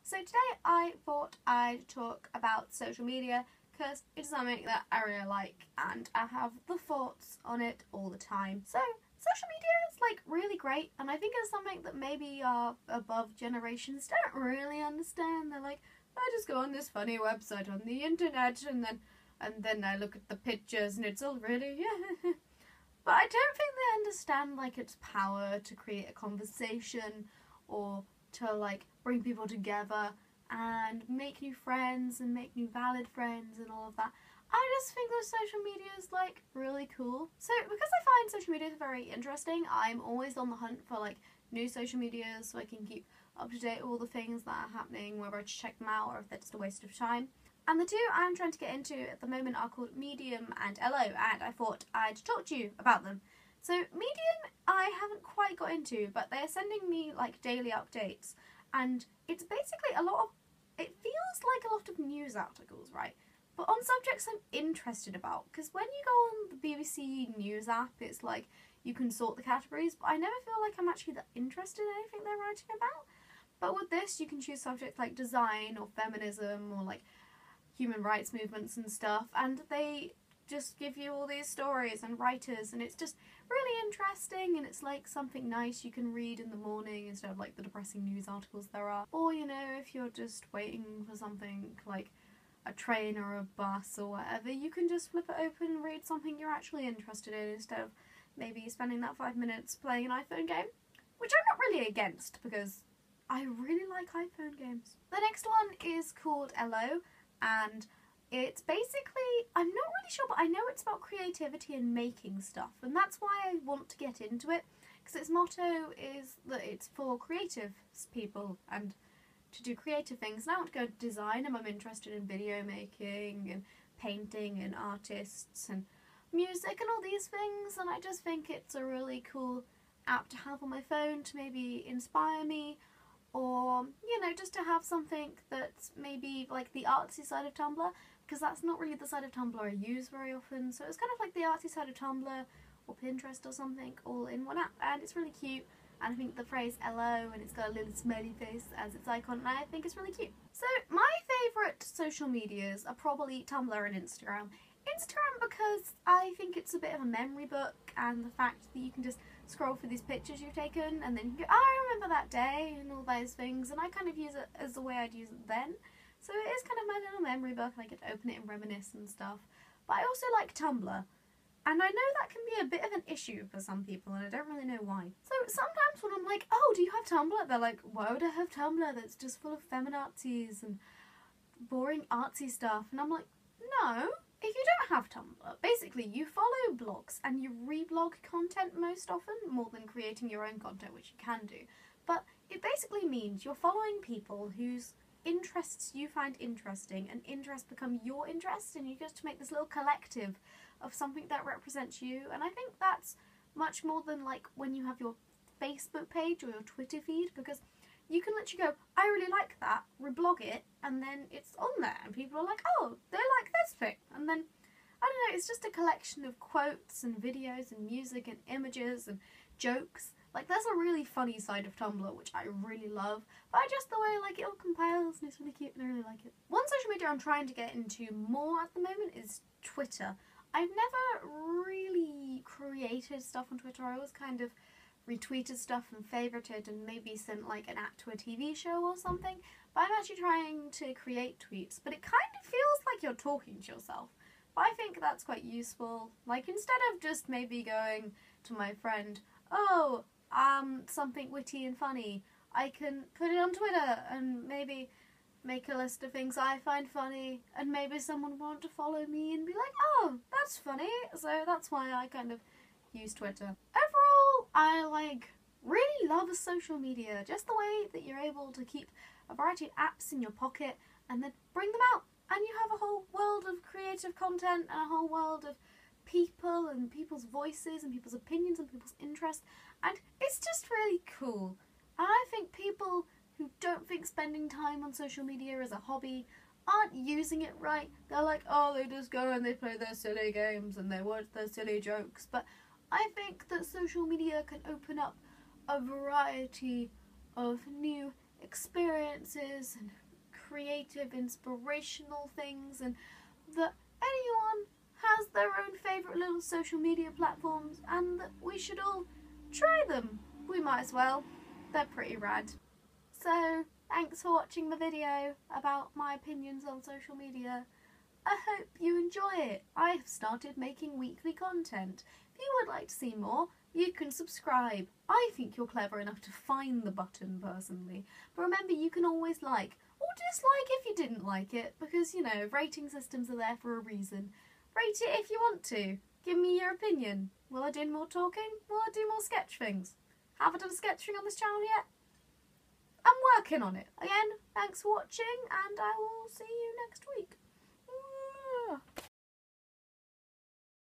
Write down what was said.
So today I thought I'd talk about social media because it's something that I really like and I have the thoughts on it all the time. So social media is like really great, and I think it's something that maybe our above generations don't really understand. They're like, I just go on this funny website on the internet and then I look at the pictures and it's all really But I don't think they understand like its power to create a conversation or to like bring people together and make new friends and make new valid friends and all of that. I just think that social media is like really cool. So because I find social media very interesting, I'm always on the hunt for like new social medias so I can keep up to date with all the things that are happening, whether I just check them out or if they're just a waste of time. And the two I'm trying to get into at the moment are called Medium and Ello, and I thought I'd talk to you about them. So Medium I haven't quite got into, but they're sending me like daily updates, and it's basically it feels like a lot of news articles, right? But on subjects I'm interested about, because when you go on the BBC News app, it's like you can sort the categories, but I never feel like I'm actually that interested in anything they're writing about. But with this, you can choose subjects like design or feminism or like human rights movements and stuff, and they just give you all these stories and writers, and it's just really interesting, and it's like something nice you can read in the morning instead of like the depressing news articles there are. Or, you know, if you're just waiting for something like a train or a bus or whatever, you can just flip it open and read something you're actually interested in instead of maybe spending that 5 minutes playing an iPhone game, which I'm not really against because I really like iPhone games. The next one is called Ello, and it's basically, I'm not really sure, but I know it's about creativity and making stuff, and that's why I want to get into it, because its motto is that it's for creative people and to do creative things. And I want to go design, and I'm interested in video making and painting and artists and music and all these things, and I just think it's a really cool app to have on my phone to maybe inspire me, or, you know, just to have something that's maybe like the artsy side of Tumblr, because that's not really the side of Tumblr I use very often. So it's kind of like the artsy side of Tumblr or Pinterest or something all in one app, and it's really cute. And I think the phrase hello, and it's got a little smiley face as its icon, and I think it's really cute. So my favourite social medias are probably Tumblr and Instagram. Instagram because I think it's a bit of a memory book, and the fact that you can just scroll through these pictures you've taken and then you can go, oh, I remember that day and all those things, and I kind of use it as the way I'd use it then. So it is kind of my little memory book, and I get to open it and reminisce and stuff. But I also like Tumblr, and I know that can be a bit of an issue for some people, and I don't really know why. So sometimes when I'm like, oh, do you have Tumblr? They're like, why would I have Tumblr that's just full of feminazis and boring artsy stuff? And I'm like, no. If you don't have Tumblr, basically you follow blogs and you reblog content most often, more than creating your own content, which you can do. But it basically means you're following people whose interests you find interesting, and interests become your interests, and you get to make this little collective of something that represents you. And I think that's much more than like when you have your Facebook page or your Twitter feed, because you can literally go, I really like that, reblog it, and then it's on there, and people are like, oh, they like this thing. And then, I don't know, it's just a collection of quotes and videos and music and images and jokes. Like, there's a really funny side of Tumblr, which I really love, but just the way, like, it all compiles, and it's really cute, and I really like it. One social media I'm trying to get into more at the moment is Twitter. I've never really created stuff on Twitter. I always kind of retweeted stuff and favorited and maybe sent like an ad to a TV show or something, but I'm actually trying to create tweets, but it kind of feels like you're talking to yourself. But I think that's quite useful. Like, instead of just maybe going to my friend, oh, something witty and funny, I can put it on Twitter and maybe make a list of things I find funny, and maybe someone will want to follow me and be like, oh, that's funny. So that's why I kind of use Twitter. Overall, I really love social media, just the way that you're able to keep a variety of apps in your pocket and then bring them out, and you have a whole world of creative content and a whole world of people and people's voices and people's opinions and people's interests, and it's just really cool. And I think people who don't think spending time on social media as a hobby aren't using it right. They're like, oh, they just go and they play their silly games and they watch their silly jokes. But I think that social media can open up a variety of new experiences and creative, inspirational things, and that anyone has their own favourite little social media platforms and that we should all try them. We might as well. They're pretty rad. So, thanks for watching the video about my opinions on social media. I hope you enjoy it. I have started making weekly content. If you would like to see more, you can subscribe. I think you're clever enough to find the button personally. But remember, you can always like or dislike if you didn't like it, because, you know, rating systems are there for a reason. Rate it if you want to. Give me your opinion. Will I do more talking? Will I do more sketch things? Have I done sketch thing on this channel yet? I'm working on it. Again, thanks for watching, and I will see you next week.